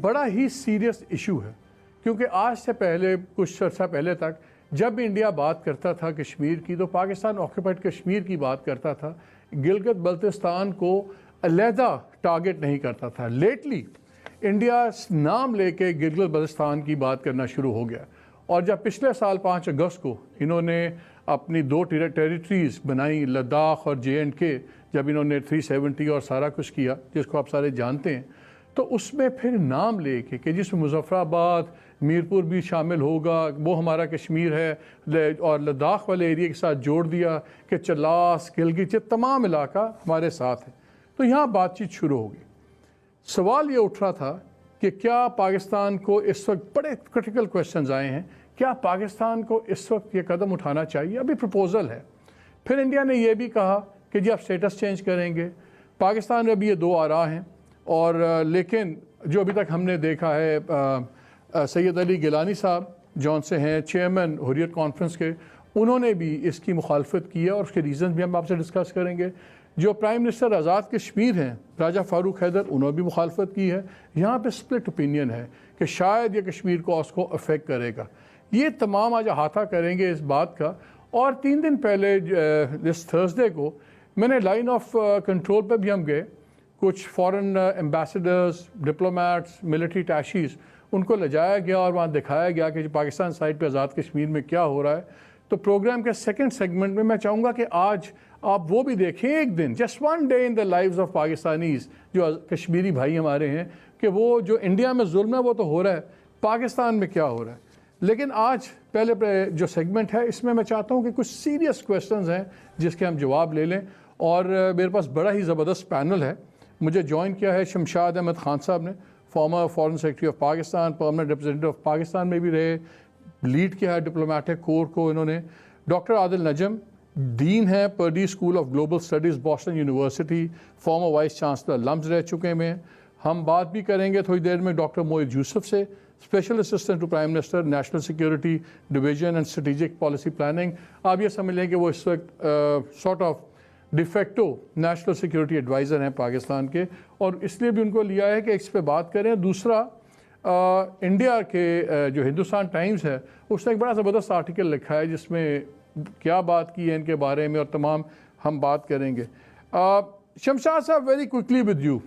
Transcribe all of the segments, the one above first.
بڑا ہی serious issue ہے، کیونکہ آج سے پہلے کچھ عرصہ پہلے تک جب بھی انڈیا بات کرتا تھا کشمیر کی تو پاکستان آکوپائڈ کشمیر کی بات کرتا تھا، گلگت بلتستان کو علیحدہ ٹارگٹ نہیں کرتا تھا۔ لیٹلی انڈیا نام لے کے گلگت بلتستان کی بات کرنا شروع ہو گیا، اور جب پچھلے سال 5 اگست کو انہوں نے اپنی 2 ٹیریٹریز بنائی، لداخ اور JNK، جب انہوں نے 370 اور سارا کچھ کیا جس کو آپ سارے جانتے ہیں، تو اس میں پھر نام لے کے کہ جس میں مظفر آباد، میرپور بھی شامل ہوگا، وہ ہمارا کشمیر ہے، اور لداخ والے ایریا کے ساتھ جوڑ دیا کہ چلاس، گلگت، یہ تمام علاقہ ہمارے ساتھ ہے۔ تو یہاں بات چیت شروع ہوگی۔ سوال یہ اٹھ رہا تھا کہ کیا پاکستان کو اس وقت بڑے کرٹیکل کویسچنز آئے ہیں، کیا پاکستان کو اس وقت یہ قدم اٹھانا چاہیے؟ ابھی پروپوزل ہے۔ پھر انڈیا نے یہ بھی کہا کہ جی آپ سٹیٹس چینج کریں گے۔ پاکستان میں ابھی یہ 2 آراء ہیں، اور لیکن جو ابھی تک ہم نے دیکھا ہے، سید علی گیلانی صاحب جون سے ہیں چیئرمین حریت کانفرنس کے، انہوں نے بھی اس کی مخالفت کی ہے، اور اس کے ریزنز بھی ہم آپ سے ڈسکس کریں گے۔ جو پرائم منسٹر آزاد کشمیر ہیں راجہ فاروق حیدر، انہوں نے بھی مخالفت کی ہے۔ یہاں پہ سپلٹ اوپینین ہے کہ شاید یہ کشمیر کو اس کو افیکٹ کرے گا۔ یہ تمام آج احاطہ کریں گے اس بات کا۔ اور 3 دن پہلے اس تھرسڈے کو میں نے لائن آف کنٹرول پہ بھی ہم گئے، کچھ فورن ایمبیسڈرز، ڈپلومیٹس، ملٹری اٹیشیز، ان کو لے جایا گیا اور وہاں دکھایا گیا کہ پاکستان سائڈ پہ آزاد کشمیر میں کیا ہو رہا ہے۔ تو پروگرام کے سیکنڈ سیگمنٹ میں میں چاہوں گا کہ آج آپ وہ بھی دیکھیں، ایک دن، just one day in the lives of Pakistanis, جو کشمیری بھائی ہمارے ہیں، کہ وہ جو انڈیا میں ظلم ہے وہ تو ہو رہا ہے، پاکستان میں کیا ہو رہا ہے۔ لیکن آج پہلے جو سیگمنٹ ہے اس میں میں چاہتا ہوں کہ کچھ سیریس کویسچنز ہیں جس کے ہم جواب لے لیں، اور میرے پاس بڑا ہی زبردست پینل ہے۔ مجھے جوائن کیا ہے شمشاد احمد خان صاحب نے، former foreign secretary of Pakistan, permanent representative of Pakistan میں بھی رہے، لیڈ کیا ہے ڈپلومیٹک کور کو انہوں نے۔ ڈاکٹر عادل نجم ڈین ہیں Pardee school of global studies Boston University, former vice chancellor LUMS رہ چکے ہیں۔ ہم بات بھی کریں گے تھوڑی دیر میں ڈاکٹر موہت یوسف سے، special assistant to prime minister, national security division and strategic policy planning. آپ یہ سمجھ لیں کہ وہ اس وقت sort of de facto national security adviser ہیں پاکستان کے، اور اس لیے بھی ان کو لیا ہے کہ اس پہ بات کریں۔ دوسرا، انڈیا کے جو ہندوستان ٹائمز ہے اس نے ایک بڑا زبردست آرٹیکل لکھا ہے جس میں کیا بات کی ہے ان کے بارے میں، اور تمام ہم بات کریں گے۔ شمشاد صاحب، ویری کوئکلی ود یو،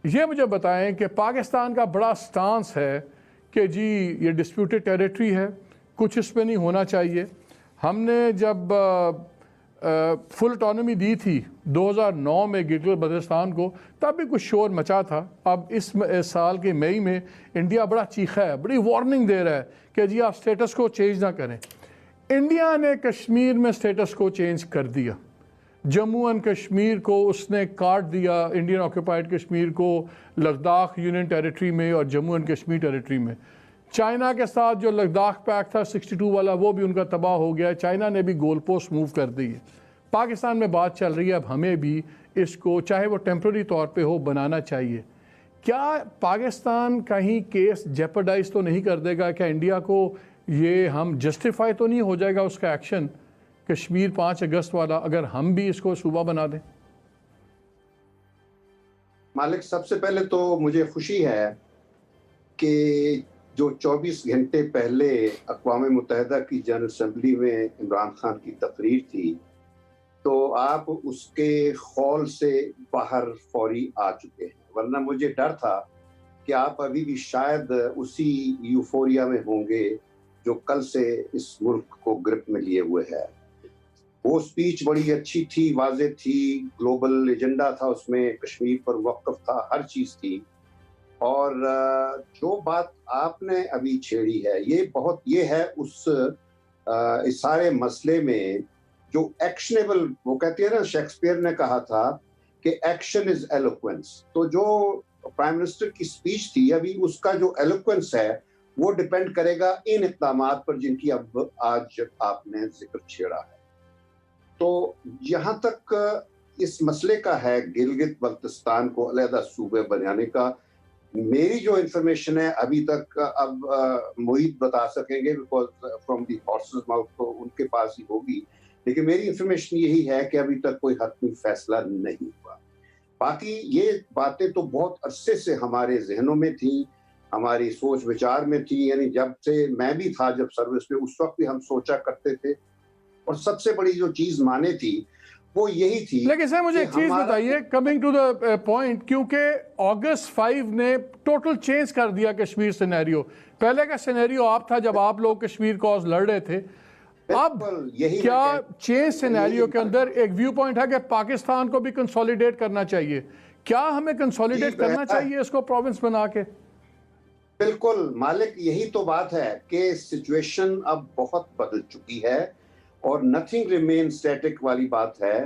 یہ مجھے بتائیں کہ پاکستان کا بڑا سٹانس ہے کہ جی یہ ڈسپیوٹڈ ٹیریٹری ہے، کچھ اس پہ نہیں ہونا چاہیے۔ ہم نے جب فل اٹانومی دی تھی 2009 میں گلگت بلتستان کو، تب بھی کچھ شور مچا تھا۔ اب اس سال کے مئی میں انڈیا بڑا چیخا ہے، بڑی وارننگ دے رہا ہے کہ جی آپ سٹیٹس کو چینج نہ کریں۔ انڈیا نے کشمیر میں سٹیٹس کو چینج کر دیا، جموں اینڈ کشمیر کو اس نے کاٹ دیا، انڈین آکوپائڈ کشمیر کو لداخ یونین ٹیریٹری میں اور جموں اینڈ کشمیر ٹیریٹری میں۔ چائنا کے ساتھ جو لداخ پیکٹ تھا 62 والا، وہ بھی ان کا تباہ ہو گیا۔ چائنا نے بھی گول پوسٹ موو کر دی ہے۔ پاکستان میں بات چل رہی ہے اب ہمیں بھی اس کو، چاہے وہ ٹیمپرری طور پہ ہو، بنانا چاہیے۔ کیا پاکستان کہیں کیس جیپرڈائز تو نہیں کر دے گا؟ کیا انڈیا کو یہ ہم جسٹیفائی تو نہیں ہو جائے گا اس کا ایکشن کشمیر 5 اگست والا، اگر ہم بھی اس کو صوبہ بنا دیں؟ مالک، سب سے پہلے تو مجھے خوشی ہے کہ جو 24 گھنٹے پہلے اقوام متحدہ کی جنرل اسمبلی میں عمران خان کی تقریر تھی، تو آپ اس کے خول سے باہر فوری آ چکے ہیں، ورنہ مجھے ڈر تھا کہ آپ ابھی بھی شاید اسی یوفوریا میں ہوں گے جو کل سے اس ملک کو گرپ میں لیے ہوئے ہے۔ وہ سپیچ بڑی اچھی تھی، واضح تھی، گلوبل ایجنڈا تھا اس میں، کشمیر پر وقف تھا، ہر چیز تھی۔ اور جو بات آپ نے ابھی چھیڑی ہے، یہ ہے اس سارے مسئلے میں جو ایکشنیبل، وہ کہتے ہیں نا، شیکسپیئر نے کہا تھا کہ ایکشن از ایلوکوینس۔ تو جو پرائم منسٹر کی سپیچ تھی، ابھی اس کا جو ایلوکوینس ہے وہ ڈیپینڈ کرے گا ان اقدامات پر جن کی اب آج آپ نے ذکر چھیڑا ہے۔ تو جہاں تک اس مسئلے کا ہے گلگت بلتستان کو علیحدہ صوبے بنانے کا، میری جو انفارمیشن ہے ابھی تک، اب محیط بتا سکیں گے because from the horses mouth تو ان کے پاس ہی ہوگی، لیکن میری انفارمیشن یہی ہے کہ ابھی تک کوئی حتمی فیصلہ نہیں ہوا۔ باقی یہ باتیں تو بہت عرصے سے ہمارے ذہنوں میں تھیں، ہماری سوچ وچار میں تھی، یعنی جب سے میں بھی تھا جب سروس میں اس وقت بھی ہم سوچا کرتے تھے، اور سب سے بڑی جو چیز مانے تھی وہ یہی تھی. لیکن سر مجھے ایک چیز بتائیے کمنگ ٹو دا پوائنٹ، کیونکہ اگست 5 نے ٹوٹل چینج کر دیا کشمیر سینیریو. پہلے کا سینیریو آپ تھا جب آپ لوگ کشمیر کاز لڑ رہے تھے، اب کیا چینج سینیریو کے اندر ایک ویو پوائنٹ ہے کہ پاکستان کو بھی کنسولیڈیٹ کرنا چاہیے؟ کیا ہمیں کنسولیڈیٹ کرنا چاہیے اس کو پروونس بنا کے؟ بالکل مالک، یہی تو بات ہے کہ سچویشن اب بہت بدل چکی ہے اور نتھنگ ریمین اسٹیٹک والی بات ہے.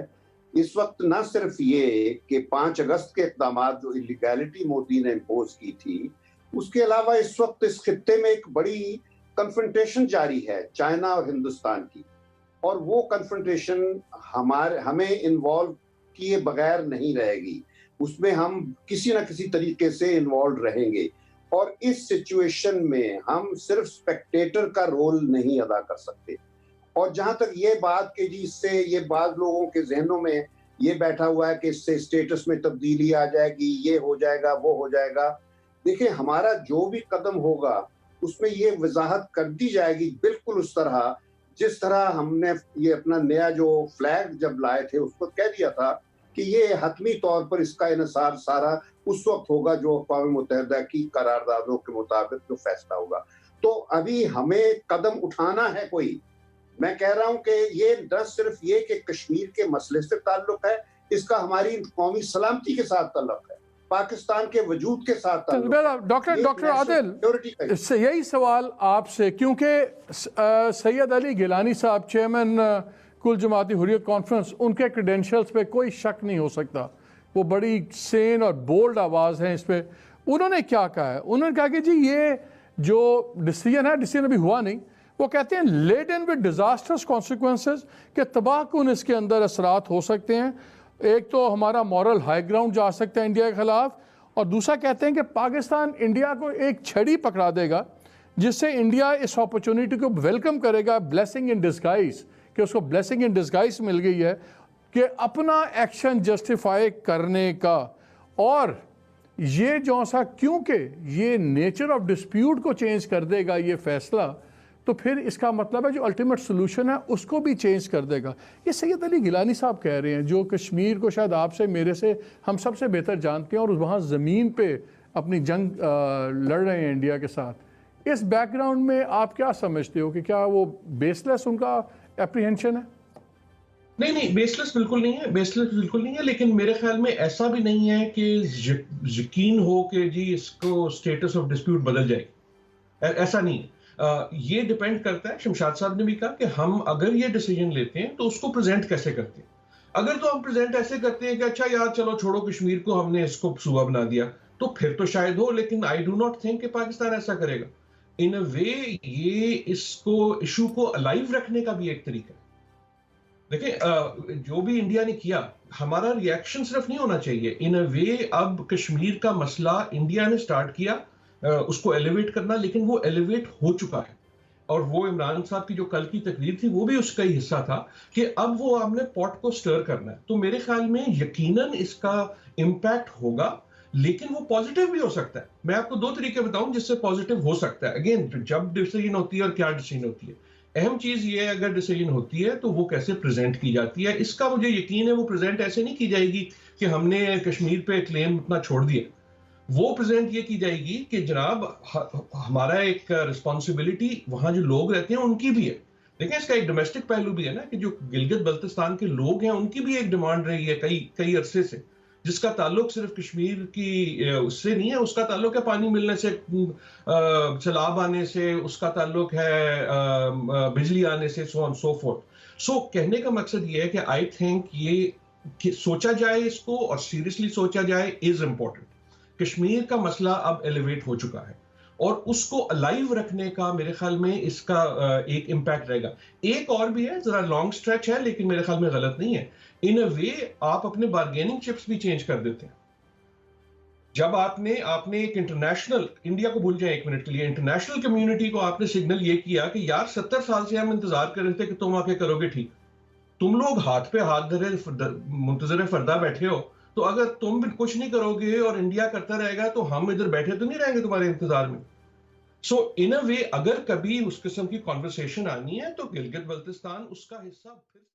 اس وقت نہ صرف یہ کہ 5 اگست کے اقدامات جو انلیگیلٹی مودی نے امپوز کی تھی، اس کے علاوہ اس وقت اس خطے میں ایک بڑی کنفرنٹیشن جاری ہے چائنا اور ہندوستان کی، اور وہ کنفرنٹیشن ہمیں انوالو کیے بغیر نہیں رہے گی. اس میں ہم کسی نہ کسی طریقے سے انوالو رہیں گے، اور اس سچویشن میں ہم صرف اسپیکٹیٹر کا رول نہیں ادا کر سکتے. اور جہاں تک یہ بات کہ جی اس سے یہ بعض لوگوں کے ذہنوں میں یہ بیٹھا ہوا ہے کہ اس سے اسٹیٹس میں تبدیلی آ جائے گی، یہ ہو جائے گا، وہ ہو جائے گا، دیکھیں ہمارا جو بھی قدم ہوگا اس میں یہ وضاحت کر دی جائے گی بالکل اس طرح جس طرح ہم نے یہ اپنا نیا جو فلیگ جب لائے تھے اس کو کہہ دیا تھا کہ یہ حتمی طور پر اس کا انحصار سارا اس وقت ہوگا جو اقوام متحدہ کی قراردادوں کے مطابق جو فیصلہ ہوگا. تو ابھی ہمیں قدم اٹھانا ہے کوئی. میں کہہ رہا ہوں کہ یہ نہ صرف یہ کہ کشمیر کے مسئلے سے تعلق ہے، اس کا ہماری قومی سلامتی کے ساتھ تعلق ہے، پاکستان کے وجود کے ساتھ تعلق ہے. ڈاکٹر عادل، یہی سوال آپ سے، کیونکہ سید علی گیلانی صاحب چیئرمین کل جماعتی حریت کانفرنس، ان کے کریڈینشلز پہ کوئی شک نہیں ہو سکتا، وہ بڑی سین اور بولڈ آواز ہیں اس پہ. انہوں نے کیا کہا ہے؟ انہوں نے کہا کہ جی یہ جو ڈیسیجن ہے، ڈیسیجن ابھی ہوا نہیں، وہ کہتے ہیں لیڈن ود ڈیزاسٹرس کانسیکوینسز، کہ تباہ کن اس کے اندر اثرات ہو سکتے ہیں. ایک تو ہمارا مورل ہائی گراؤنڈ جا سکتا ہے انڈیا کے خلاف، اور دوسرا کہتے ہیں کہ پاکستان انڈیا کو ایک چھڑی پکڑا دے گا جس سے انڈیا اس اپرچونٹی کو ویلکم کرے گا، بلیسنگ ان ڈسگائز، کہ اس کو بلیسنگ ان ڈسگائز مل گئی ہے کہ اپنا ایکشن جسٹیفائی کرنے کا. اور یہ جو سا کیونکہ یہ نیچر آف ڈسپیوٹ کو چینج کر دے گا یہ فیصلہ، تو پھر اس کا مطلب ہے جو الٹیمیٹ سولوشن ہے اس کو بھی چینج کر دے گا. یہ سید علی گیلانی صاحب کہہ رہے ہیں، جو کشمیر کو شاید آپ سے میرے سے ہم سب سے بہتر جانتے ہیں اور وہاں زمین پہ اپنی جنگ لڑ رہے ہیں انڈیا کے ساتھ. اس بیک گراؤنڈ میں آپ کیا سمجھتے ہو کہ کیا وہ بیس لیس ان کا اپریہنشن ہے؟ نہیں، بیس لیس بالکل نہیں ہے، بیس لیس بالکل نہیں ہے، لیکن میرے خیال میں ایسا بھی نہیں ہے کہ یقین ہو کہ جی اس کو اسٹیٹس آف ڈسپیوٹ بدل جائے گی، ایسا نہیں ہے. یہ ڈیپینڈ کرتا ہے، شمشاد صاحب نے بھی کہا کہ ہم اگر یہ ڈیسیجن لیتے ہیں تو اس کو پریزنٹ کیسے کرتے ہیں. اگر تو ہم پریزنٹ ایسے کرتے ہیں کہ اچھا یار چلو چھوڑو کشمیر کو، ہم نے اس کو صوبہ بنا دیا، تو پھر تو شاید ہو، لیکن آئی ڈو ناٹ تھنک کہ پاکستان ایسا کرے گا. ان اے وے یہ اس کو ایشو کو الائیو رکھنے کا بھی ایک طریقہ ہے. دیکھیں جو بھی انڈیا نے کیا، ہمارا ری ایکشن صرف نہیں ہونا چاہیے. ان اے وے اب کشمیر کا مسئلہ انڈیا نے سٹارٹ کیا اس کو ایلیویٹ کرنا، لیکن وہ ایلیویٹ ہو چکا ہے. اور وہ عمران صاحب کی جو کل کی تقریر تھی وہ بھی اس کا ہی حصہ تھا کہ اب وہ ہم نے پوٹ کو سٹر کرنا ہے. تو میرے خیال میں یقیناً اس کا امپیکٹ ہوگا، لیکن وہ پازیٹیو بھی ہو سکتا ہے. میں آپ کو 2 طریقے بتاؤں جس سے پازیٹیو ہو سکتا ہے. اگین جب ڈیسیجن ہوتی ہے اور کیا ڈیسیجن ہوتی ہے، اہم چیز یہ ہے اگر ڈیسیجن ہوتی ہے تو وہ کیسے پریزنٹ کی جاتی ہے. اس کا مجھے یقین ہے وہ پریزنٹ ایسے نہیں کی جائے گی کہ ہم نے کشمیر پہ کلیم اپنا چھوڑ دیا. وہ پریزنٹ یہ کی جائے گی کہ جناب ہمارا ایک رسپانسبلٹی وہاں جو لوگ رہتے ہیں ان کی بھی ہے. دیکھیں اس کا ایک ڈومیسٹک پہلو بھی ہے نا، کہ جو گلگت بلتستان کے لوگ ہیں ان کی بھی ایک ڈیمانڈ رہی ہے کئی عرصے سے، جس کا تعلق صرف کشمیر کی اس سے نہیں ہے. اس کا تعلق ہے پانی ملنے سے، سیلاب آنے سے، اس کا تعلق ہے بجلی آنے سے، سو آن سو فورتھ. سو کہنے کا مقصد یہ ہے کہ آئی تھنک یہ سوچا جائے اس کو اور سیریسلی سوچا جائے از امپورٹنٹ. کشمیر کا مسئلہ اب ایلیویٹ ہو چکا ہے اور اس کو الائیو رکھنے کا میرے خیال میں اس کا ایک امپیکٹ رہے گا. ایک اور بھی ہے، ذرا لانگ سٹریچ ہے لیکن میرے خیال میں غلط نہیں ہے. ان اے وے آپ اپنے بارگیننگ چپس بھی چینج کر دیتے ہیں. جب آپ نے ایک انٹرنیشنل، انڈیا کو بھول جائیں ایک منٹ کے لیے، انٹرنیشنل کمیونٹی کو آپ نے سگنل یہ کیا کہ یار 70 سال سے ہم انتظار کر رہے تھے کہ تم آ کے کرو گے ٹھیک. تم لوگ ہاتھ پہ ہاتھ دھرے منتظر فردہ بیٹھے ہو، تو اگر تم بھی کچھ نہیں کرو گے اور انڈیا کرتا رہے گا تو ہم ادھر بیٹھے تو نہیں رہیں گے تمہارے انتظار میں. سو ان اے وے اگر کبھی اس قسم کی کانورسیشن آنی ہے تو گلگت بلتستان اس کا حصہ پھر